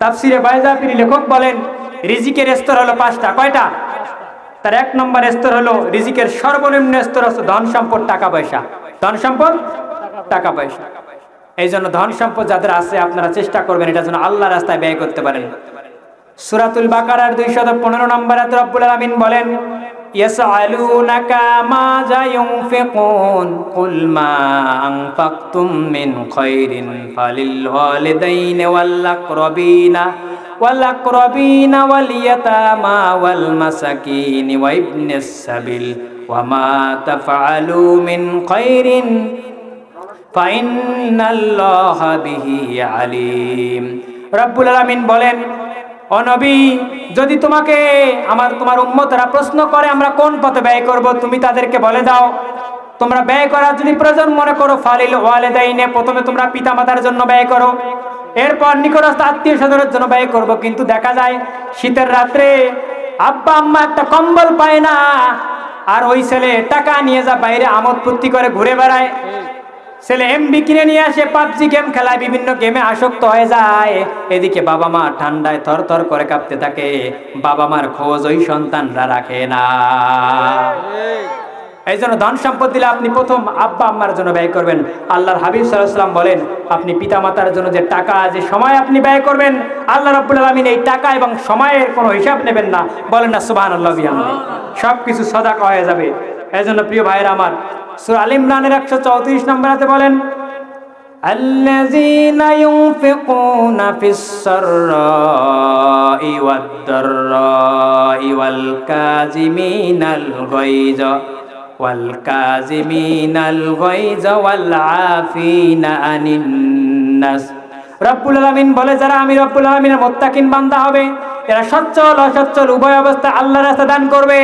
তাফসিরে বাইজাপির লেখক বলেন রিজিকের স্তর হলো 5টা। কয়টা? তার 1 নম্বর স্তর হলো রিজিকের সর্বনিম্ন স্তর হচ্ছে ধন সম্পদ, টাকা পয়সা। ধন সম্পদ, টাকা পয়সা। এই জন্য ধন সম্পদ যাদের আছে আপনারা চেষ্টা করবেন এটা যেন আল্লাহর রাস্তায় ব্যয় করতে পারেন। সূরাতুল বাকারার 215 নম্বর আয়াতে রব্বুল আলামিন বলেন ইয়াসআলুনাকা মাযা ইউনফিকুন কুল মা আনফাকতুম মিন খায়রিন ফালিল ওয়ালিদাইনি ওয়াল আকরাবিনা ওয়াল ইয়াতামা ওয়াল মাসাকিনি ওয়া ইবনিস সাবিল ওয়া মা তাফআলু মিন খায়রিন ফাইন্নাল্লাহা বিহি আলিম। রব্বুল আলামিন বলেন, ও নবী, যদি তোমার উম্মতরা প্রশ্ন করে আমরা কোন পথে ব্যয় করব, তুমি তাদেরকে বলে দাও তোমরা ব্যয় করার যদি প্রয়োজন মনে করো ফালিল ওয়ালিদাইনে, প্রথমে তোমরা পিতামাতার জন্য ব্যয় করো, এরপর নিকটস্থ আত্মীয় স্বজনের জন্য ব্যয় করব। কিন্তু দেখা যায় শীতের রাত্রে আব্বা আম্মা একটা কম্বল পায় না, আর ওই ছেলে টাকা নিয়ে যা বাইরে আমোদ ফুর্তি করে ঘুরে বেড়ায়। ছেলে এমবি কিনে নিয়ে আসে, পাবজি গেম খেলায়, বিভিন্ন গেমে আসক্ত হয়ে যায়। এদিকে বাবা মা ঠান্ডায় থর থর করে কাঁপতে থাকে। বাবা মার খোঁজ ওই সন্তানরা রাখে না। এই জন্য ধন সম্পদ দিলে আপনি প্রথম আব্বা আম্মার জন্য ব্যয় করবেন। আল্লাহর হাবিব সাল্লাল্লাহু আলাইহি ওয়াসাল্লাম বলেন, আপনি পিতা মাতার জন্য যে টাকা, যে সময় আপনি ব্যয় করবেন, আল্লাহ রাব্বুল আলামিন এই টাকা এবং সময়ের কোনো হিসাব নেবেন না। বলেন না সুবহানাল্লাহ বিহামদিহি। সবকিছু সাদাকা হয়ে যাবে। এই জন্য প্রিয় ভাইরা আমার, সূরা আল ইমরানের 134 নম্বর আয়াতে বলেন আল্লাযীনা ইউনফিকুনা ফিস সাররাই ওয়াদ দাররাই ওয়াল কাযিমিনাল গায়জ ওয়াল আফিনা আনিন নাস। রব্বুল আলামিন বলে, যারা আমি রব্বুল আলামিনের মুত্তাকিন বান্দা হবে, এরা সচ্ছল অসচ্ছল উভয় অবস্থায় আল্লাহর রাস্তায় দান করবে।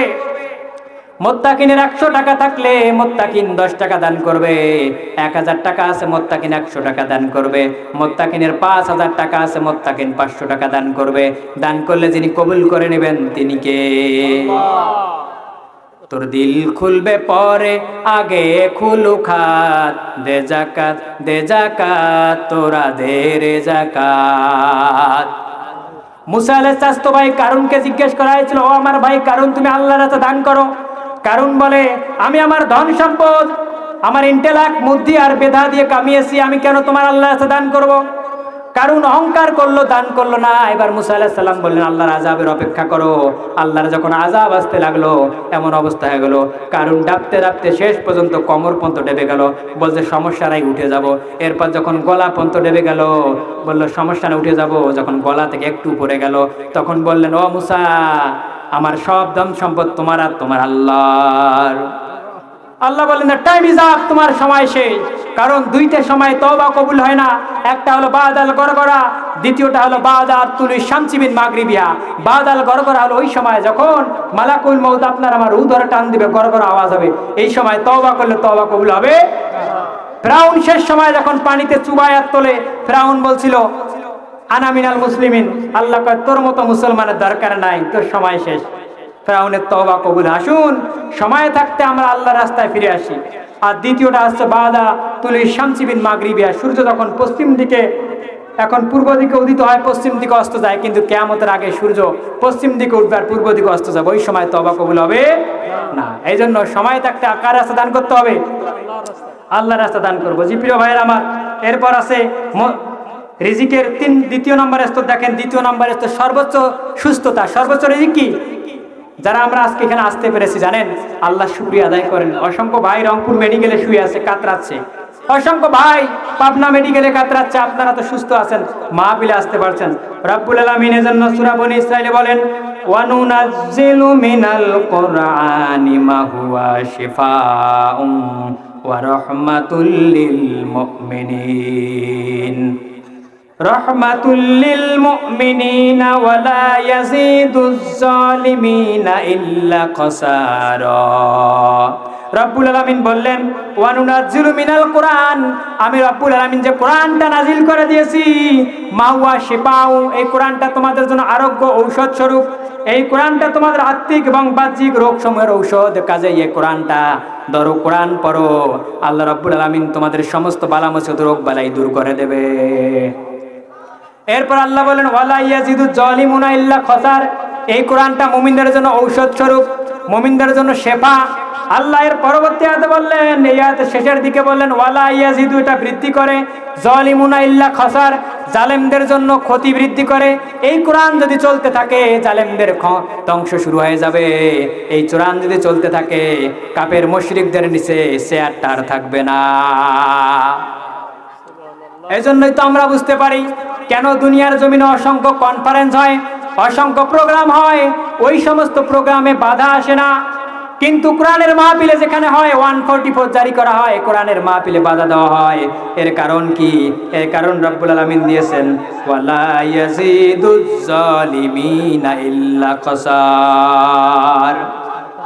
মুত্তাকিনের 100 টাকা থাকলে মুত্তাকিন 10 টাকা দান করবে। 1000 টাকা আছে, মুত্তাকিন 100 টাকা দান করবে। মুত্তাকিনের 5000 টাকা আছে, মুত্তাকিন 500 টাকা দান করবে। দান করলে যিনি কবুল করে নেবেন তিনি কে? তোর দিল খুলবে পরে, আগে খুলু খাত, দে জাকাত তোরা দে রে জাকাত। মুসা আলাইহিস চাচতো ভাই কারুনকে জিজ্ঞেস করা হয়েছিল, ও আমার ভাই কারুন, তুমি আল্লাহর রাস্তায় দান করো। কারুন বলে, আমি আমার ধন সম্পদ, আমার ইন্টেলেক্ট, বুদ্ধি আর মেধা দিয়ে কামিয়েছি, আমি কেন তোমার আল্লাহর রাস্তায় দান করব? কারুন অহংকার করলো, দান করলো না। এবার মুসা আলাইহিস সালাম বললেন, আল্লাহর আযাবের অপেক্ষা করো। আল্লাহর যখন আযাব আসতে লাগলো, এমন অবস্থা হয়ে গেল, কারুন ডাবতে ডাবতে শেষ পর্যন্ত কোমর পর্যন্ত ডেবে গেল। বলছে সমস্যা নাই, উঠে যাব। এরপর যখন গলা পর্যন্ত ডেবে গেল, বললো সমস্যা না, উঠে যাব। যখন গলা থেকে একটু পড়ে গেল, তখন বললেন, ও মুসা, আমার সব ধন সম্পদ তোমার আর তোমার আল্লাহর। আল্লাহ বললেন, টাইম ইজ আপ, তোমার সময় শেষ। কারণ দুইটা সময় তওবা কবুল হয় না। একটা হলো বাদাল গরগরা, দ্বিতীয়টা হলো বাদাত তুলি শামসি বিন মাগরিবিয়া। বাদাল গরগরা হলো ওই সময় যখন মালাকুল মউত আপনার আমার রূহ ধরে টান দিবে, গরগরা আওয়াজ হবে। এই সময় তওবা করলে তওবা কবুল হবে। ফিরাউন শেষ সময় যখন পানিতে চুবায়াত তোলে, ফিরাউন বলছিল আনা মিনাল মুসলিমিন, আল্লাহ কয় তোর মতো মুসলমানের দরকার নাই, তোর সময় শেষ। ফিরাউনের তওবা কবুল। আসুন সময় থাকতে আমরা আল্লাহর রাস্তায় ফিরে আসি। আর দ্বিতীয়টা হচ্ছে বাদা তুলি শামসি বিন মাগরিবিয়া, সূর্য যখন পশ্চিম দিকে, এখন পূর্ব দিকে উদিত হয়, পশ্চিম দিকে অস্ত যায়, কিন্তু কিয়ামতের আগে সূর্য পশ্চিম দিকে উঠবে আর পূর্ব দিকে অস্ত যাবে। ওই সময় তওবা কবুল হবে না। এই জন্য সময় থাকতে কার রাস্তা দান করতে হবে? আল্লাহর রাস্তা দান করবো। জি প্রিয় ভাইয়ের আমার, এরপর আছে রিজিকের দ্বিতীয় নম্বর স্তর। দেখেন দ্বিতীয় নম্বর স্তর সর্বোচ্চ সুস্থতা, সর্বোচ্চ রিজিক কি? যারা আমরা আজকে এখানে আসতে পেরেছি, জানেন আল্লাহ শুকরিয়া আদায় করেন। অসংখ্য ভাই রংপুর মেডিকেলে শুয়ে আছে, কাতরাচ্ছে। অসংখ্য ভাই পাবনা মেডিকেলে কাতরাচ্ছে। আপনারা তো সুস্থ আছেন, মাহফিলে আসতে পারছেন। রব্বুল আলামিন এর জন্য সূরা বনী ইসরাঈলে বলেন, ওয়া নুনাজ্জিলু মিনাল কুরআনি মা হুয়া শিফাউন ওয়া রাহমাতুল লিল মুমিনিন। রহমাতুল লিল মুমিনিনা ওয়া লা ইয়াজিদুজ জালিমিনা ইল্লা খাসারা। রব্বুল আলামিন বললেন, ওয়া নুনাজ্জিলু মিনাল কুরআন, আমি রব্বুল আলামিন যে কোরআনটা নাজিল করে দিয়েছি, মা হুয়া শিফাউ, এই কোরআনটা তোমাদের জন্য আরোগ্য ঔষধ স্বরূপ। এই কোরআনটা তোমাদের আত্মিক এবং বাহ্যিক রোগ সমূহের ঔষধ। কাজে এই কোরআনটা ধরো, কোরআন পড়ো, আল্লাহ রব্বুল আলামিন তোমাদের সমস্ত বালা মুসিবত রোগ বালাই দূর করে দেবে। এরপর আল্লাহ বলেন ওয়ালা ইয়াজিদুজ জালিমুনা ইল্লা খাসার, এই কোরআনটা মুমিনদের জন্য ঔষধ স্বরূপ, মুমিনদের জন্য শেফা। আল্লাহ এর পরবর্তী আয়াতে বললেন, এই আয়াতের শেষের দিকে বললেন ওয়ালা ইয়াজিদু, এটা বৃদ্ধি করে, জালিমুনা ইল্লা খাসার, জালেমদের জন্য ক্ষতি বৃদ্ধি করে। এই কোরআন যদি চলতে থাকে জালেমদের ধ্বংস শুরু হয়ে যাবে। এই কোরআন যদি চলতে থাকে কাফের মুশরিকদের নিচে চেয়ারটা আর থাকবে না। এই জন্যই তো আমরা বুঝতে পারি কেন দুনিয়ার জমিনে অসংখ্য কনফারেন্স হয়, অসংখ্য প্রোগ্রাম হয়, ওই সমস্ত প্রোগ্রামে বাধা আসে না। কিন্তু কোরআনের মাহফিলে যেখানে হয় 144 জারি করা হয়, কোরআনের মাহফিলে বাধা দেওয়া হয়। এর কারণ কি? এর কারণ রব্বুল আলামিন দিয়েছেন ওয়ালা ইয়াজিদুজ জালিমিনা ইল্লা খাসার।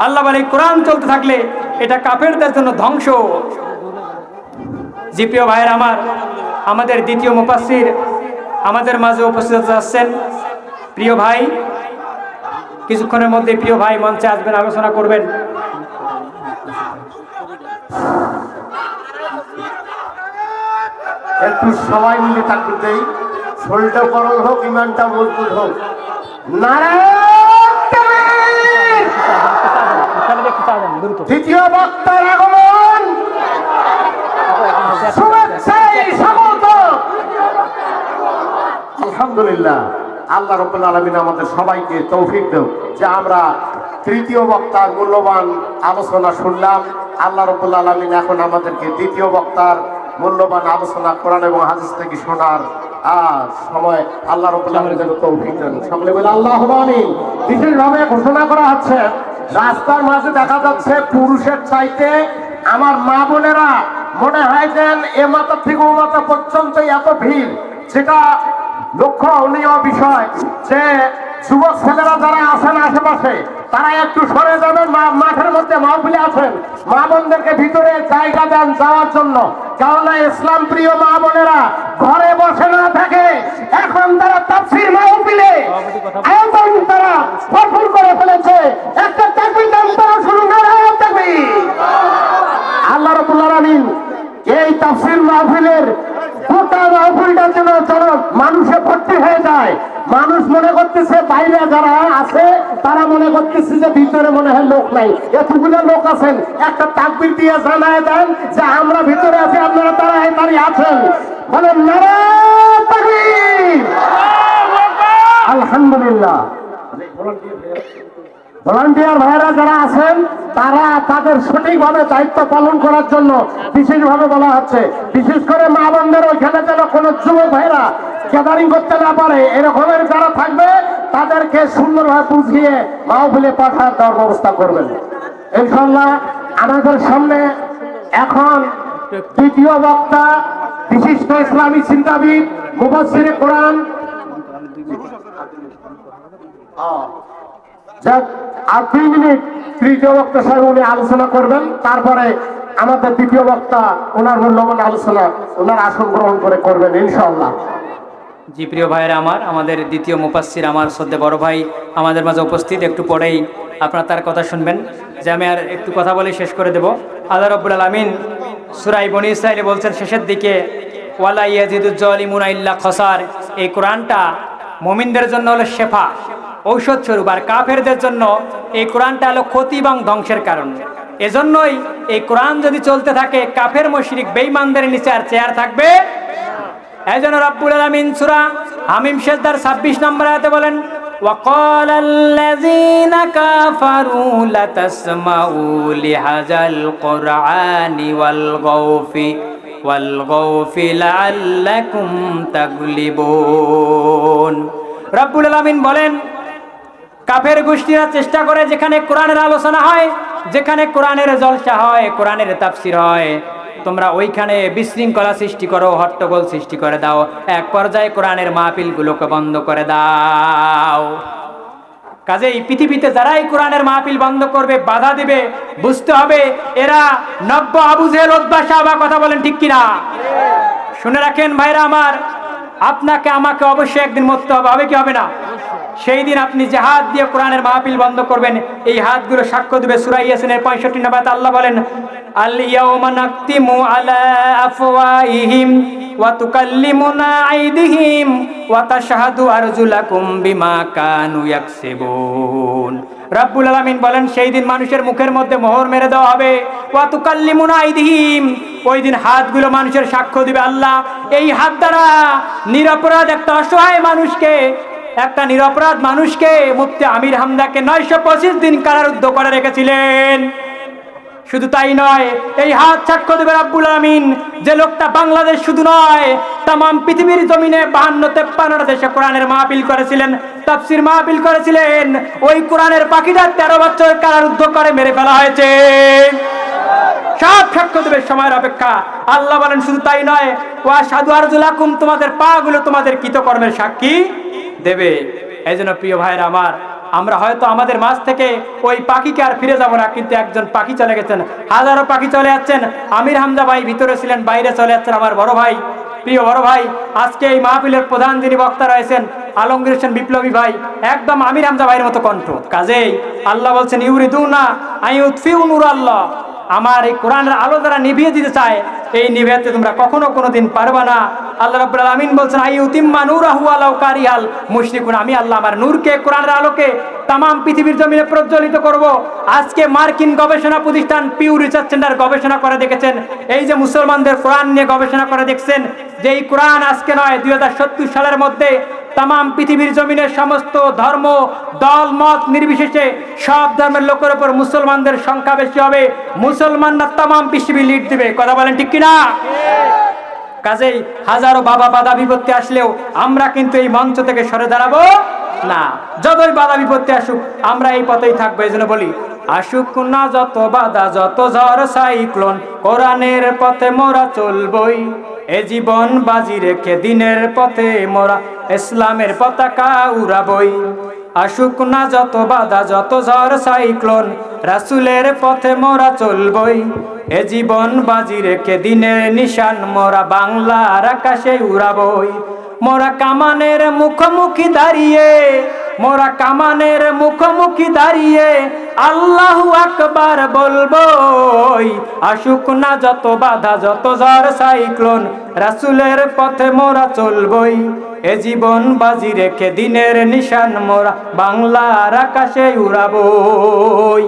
আল্লাহ বলে কোরআন চলতে থাকলে এটা কাফেরদের জন্য ধ্বংস। জি প্রিয় ভাইয়ের আমার, আমাদের দ্বিতীয় মুফাসসির আমাদের মাঝে উপস্থিত আছেন। প্রিয় ভাই, কিছুক্ষণের মধ্যে প্রিয় ভাই মঞ্চে আসবেন, আলোচনা করবেন। একটু সবাই মিলে তাকবীর দেই, শরীরটা গরম হোক, ইমানটা মজবুত হোক। নারায়ণ তাকবীর। দ্বিতীয় বক্তার আগমন, শুভেচ্ছায় স্বাগত। আলহামদুলিল্লাহ, আল্লাহ রাব্বুল আলামিন আমাদের সবাইকে তৌফিক দেন যে আমরা তৃতীয় বক্তার মূল্যবান আলোচনা শুনলাম। আল্লাহ রাব্বুল আলামিন এখন আমাদেরকে দ্বিতীয় বক্তার মূল্যবান আলোচনা কোরআন এবং হাদিস থেকে শোনার সময় আল্লাহ রাব্বুল আলামিন তৌফিক দেন। সকলে বলে আল্লাহুম্মা আমিন। বিশেষভাবে ঘোষণা করা হচ্ছে, রাস্তার মাঝে দেখা যাচ্ছে পুরুষের চাইতে আমার মা বোনেরা মনে হয় যেন এ মাথা থেকে ও মাথা পর্যন্ত এত ভিড়, যেটা লক্ষণীয় বিষয় যে যুবক ছেলেরা যারা আছেন আশেপাশে তারা একটু সরে যাবেন। মাঠের মধ্যে মাহফিলে আছেন, মা বোনদেরকে ভিতরে জায়গা দেন যাওয়ার জন্য। কেননা ইসলাম প্রিয় মা বোনেরা ঘরে বসে না থাকে, এখন তারা তাফসীর মাহফিলে আয়োজন তারা সফল করে ফেলেছে। একটা তাকবীর দান তারা শুরু নারায়ণ তাকবীর। আল্লাহ রাব্বুল আলামিন এই তাফসীর মাহফিলের গোটা মাহফিলটার জন্য মানুষে ভর্তি হয়ে যায়। মানুষ মনে করতেছে বাইরে যারা আছে তারা মনে করতেছে যে ভিতরে মনে হয় লোক নাই। এতগুলো লোক আছেন, একটা তাকবীর দিয়ে জানায় দেন যে আমরা ভিতরে আছি, আপনারা তারা দাঁড়িয়ে আছেন। বলেন নারায়ণ তাকবীর। আলহামদুলিল্লাহ। ভলান্টিয়ার ভাইরা যারা আছেন তারা তাদের সঠিকভাবে দায়িত্ব পালন করার জন্য বিশেষভাবে বলা হচ্ছে। বিশেষ করে মা বোনদের ওইখানে যেন কোনো যুবক ভাইরা গ্যাদারিং করতে না পারে, এরকমের যারা থাকবে তাদেরকে সুন্দরভাবে বুঝিয়ে মাহফিলে পাঠার দেওয়ার ব্যবস্থা করবেন ইনশাআল্লাহ। আমাদের সামনে এখন দ্বিতীয় বক্তা, বিশিষ্ট ইসলামী চিন্তাবিদ, মুফাসসিরে কোরআন আর 2 মিনিট তৃতীয় বক্তা সাহেব উনি আলোচনা করবেন। তারপরে আমাদের দ্বিতীয় বক্তা ওনার মূল্যবান আলোচনা ওনার আসন গ্রহণ করে করবেন ইনশাআল্লাহ। জি প্রিয় ভাইয়েরা আমার, আমাদের দ্বিতীয় মুফাসসির আমার শ্রদ্ধে বড় ভাই আমাদের মাঝে উপস্থিত। একটু পরেই আপনারা তার কথা শুনবেন। যে আমি আর একটু কথা বলে শেষ করে দেব। আল্লাহ রাব্বুল আলামিন সূরা বনী ইসরাঈলে বলছেন শেষের দিকে ওয়ালা ইয়াজিদুজ জালিমুনা ইল্লা খাসার। এই কোরআনটা মুমিনদের জন্য হলো শেফা, ঔষধ স্বরূপ, আর কাফেরদের জন্য এই কোরআনটা হলো ক্ষতি এবং ধ্বংসের কারণ। এজন্যই এই কোরআন যদি চলতে থাকে কাফের মুশরিক বেঈমানদের নিচে আর চেয়ার থাকবে। এজন্য রব্বুল আলামিন সূরা হামিম সিজদার 26 নম্বর আয়াতে বলেন وقال الذين كفروا لتسمعوا لهذا القرآن والغوا فيه لعلكم تغلبون। রব্বুল আলামিন বলেন কাফের গোষ্ঠীরা চেষ্টা করে যেখানে কোরআনের আলোচনা হয়, যেখানে কোরআনের জলসা হয়, কোরআনের তাফসীর হয়, তোমরা ওইখানে বিশৃঙ্খলা সৃষ্টি করো, হট্টগোল সৃষ্টি করে দাও, এক পর্যায়ে কোরআনের মাহফিলগুলোকে বন্ধ করে দাও। কাজেই পৃথিবীতে যারাই কোরআনের মাহফিল বন্ধ করবে, বাধা দিবে, বুঝতে হবে এরা নব্য আবু জেহেল উতবা সাহাবা। কথা বলেন ঠিক কিনা? শুনে রাখেন ভাইরা আমার, আপনাকে আমাকে অবশ্যই একদিন মরতে হবে, হবে কি হবে না? সেই দিন আপনি যে হাত দিয়ে কোরআনের মাহফিল বন্ধ করবেন, এই হাতগুলো সাক্ষ্য দেবে। সূরা ইয়াসিনের 65 নম্বর আয়াতে আল্লাহ বলেন, আল ইয়াউমা নাকতিমু আলা আফওয়াহিহিম ওয়া তুকাল্লিমুনা আইদিহিম ওয়া তাশহাদু আরজুলাকুম বিমা কানু ইয়াকসিবুন। রাব্বুল আলামিন বলেন, সেই দিন মানুষের মুখের মধ্যে মোহর মেরে দেওয়া হবে। ওয়া তুকাল্লিমুনা আইদিহিম, ওই দিন হাতগুলো মানুষের সাক্ষ্য দিবে। আল্লাহ এই হাত দ্বারা নিরপরাধ একটা অসহায় মানুষকে, একটা নিরপরাধ মানুষকে, মুফতি আমির হামজাকে 925 দিন কারারুদ্ধ করে রেখেছিলেন। শুধু তাই নয়, এই হাত সাক্ষ্য দেবে রাব্বুল আলামিন, যে লোকটা বাংলাদেশ শুধু নয় তাম পৃথিবীর জমিনে 52-53 দেশে কোরআনের মাহফিল করেছিলেন, তাফসীর মাহফিল করেছিলেন, ওই কোরআনের পাখিটা 13 বছর কারারুদ্ধ করে মেরে ফেলা হয়েছে। সব সাক্ষ্য দেবে সময়ের অপেক্ষা। আল্লাহ বলেন শুধু তাই নয়, ওয়া সাদু আরজুলাকুম, তোমাদের পা গুলো তোমাদের কৃতকর্মের সাক্ষী দেবে। এই জন্য প্রিয় ভাইয়ের আমার, আমরা হয়তো আমাদের মাঝ থেকে ওই পাখিকে আর ফিরে যাব না, কিন্তু একজন পাখি চলে গেছেন, হাজারো পাখি চলে যাচ্ছেন। আমির হামজা ভাই ভিতরে ছিলেন, বাইরে চলে যাচ্ছেন। আমার বড় ভাই, প্রিয় বড় ভাই, আজকে এই মাহফিলের প্রধান যিনি বক্তা রয়েছেন আলমগীর হোসেন বিপ্লবী ভাই, একদম আমির হামজা ভাইয়ের মতো কণ্ঠ। কাজেই আল্লাহ বলছেন, ইউরিদুনা আইয়ুতফিউ নূরাল্লাহ, আমার এই কোরআনের আলো যারা নিভিয়ে দিতে চায়, এই নিভিয়াতে তোমরা কখনো কোনোদিন পারবা না। আল্লাহ রাব্বুল আলামিন বলছেন, আইয়ুতিম্মা নূরাহু ওয়ালাউ কারিহাল মুশরিকুন, আমি আল্লাহ আমার নূরকে, কোরআনের আলোকে তাম পৃথিবীর জমিনে প্রজ্বলিত করব। আজকে মার্কিন গবেষণা প্রতিষ্ঠান পিউ রিসার্চ সেন্টার গবেষণা করে দেখেছেন, এই যে মুসলমানদের কোরআন নিয়ে গবেষণা করে দেখছেন, যে এই কোরআন আজকে নয় 2070 সালের মধ্যে তাম পৃথিবীর জমিনের সমস্ত ধর্ম, দল মত নির্বিশেষে সব ধর্মের লোকের উপর মুসলমানদের সংখ্যা বেশি হবে, মুসলমানরা তাম পৃথিবী লিড দিবে। কথা বলেন ঠিক কিনা? কাজেই হাজারো বাধা বিপত্তি আসলেও আমরা কিন্তু এই মঞ্চ থেকে সরে দাঁড়াবো না। যতই বাধা বিপত্তি আসুক, আমরা এই পথেই থাকবো। এই জন্য বলি, আসুক না যত বাধা, যত ঝড় সাইক্লোন, কোরআনের পথে মোরা চলবই। এ জীবন বাজি রেখে দিনের পথে মোরা ইসলামের পতাকা উড়াবই। আসুক না যত বাধা, যত ঝড় সাইক্লোন, রাসূলের পথে মোরা চলবই। এ জীবন বাজি রেখে দিনের নিশান মোরা বাংলার আকাশে উড়াবই। মোরা কামানের মুখোমুখি দাঁড়িয়ে, মোরা কামানের মুখোমুখি দাঁড়িয়ে আল্লাহু আকবার বলবই। আসুক না যত বাধা, যত ঝড় সাইক্লোন, রাসূলের পথে মোরা চলবই। এ জীবন বাজি রেখে দিনের নিশান মোরা বাংলার আকাশে উড়াবই।